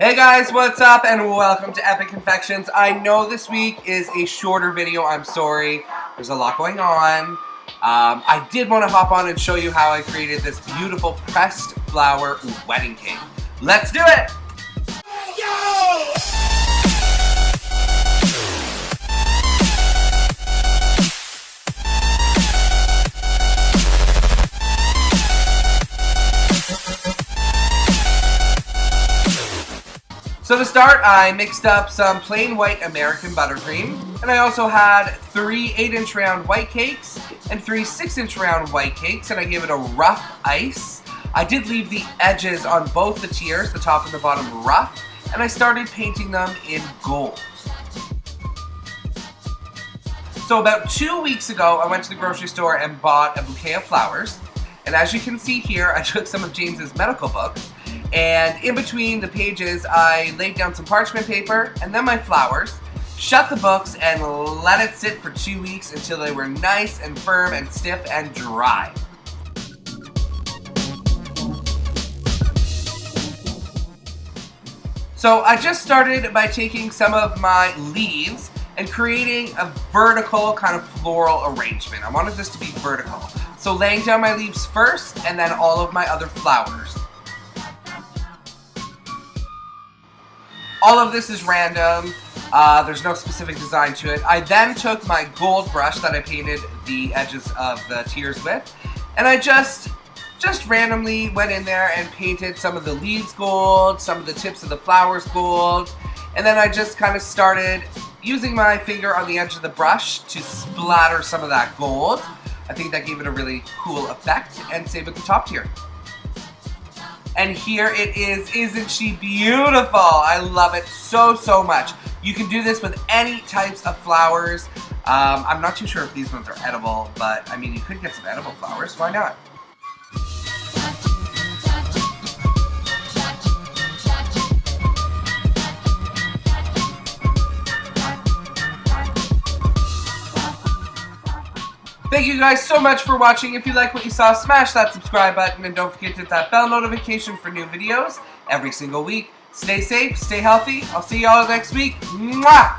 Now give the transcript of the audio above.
Hey guys, what's up and welcome to Epic Confections. I know this week is a shorter video, I'm sorry. There's a lot going on. I did want to hop on and show you how I created this beautiful pressed flower wedding cake. Let's do it! Yo! So to start, I mixed up some plain white American buttercream, and I also had 3 8-inch round white cakes and 3 6-inch round white cakes, and I gave it a rough ice. I did leave the edges on both the tiers, the top and the bottom, rough, and I started painting them in gold. So about 2 weeks ago, I went to the grocery store and bought a bouquet of flowers, and as you can see here, I took some of James's medical books, and in between the pages, I laid down some parchment paper and then my flowers, shut the books, and let it sit for 2 weeks until they were nice and firm and stiff and dry. So I just started by taking some of my leaves and creating a vertical kind of floral arrangement. I wanted this to be vertical. So laying down my leaves first and then all of my other flowers. All of this is random, there's no specific design to it. I then took my gold brush that I painted the edges of the tiers with, and I just randomly went in there and painted some of the leaves gold, some of the tips of the flowers gold, and then I just kind of started using my finger on the edge of the brush to splatter some of that gold. I think that gave it a really cool effect, and same with the top tier. And here it is. Isn't she beautiful? I love it so, so much. You can do this with any types of flowers. I'm not too sure if these ones are edible, but I mean, you could get some edible flowers. Why not? Thank you guys so much for watching. If you like what you saw, smash that subscribe button and don't forget to hit that bell notification for new videos every single week. Stay safe, stay healthy. I'll see y'all next week. Mwah!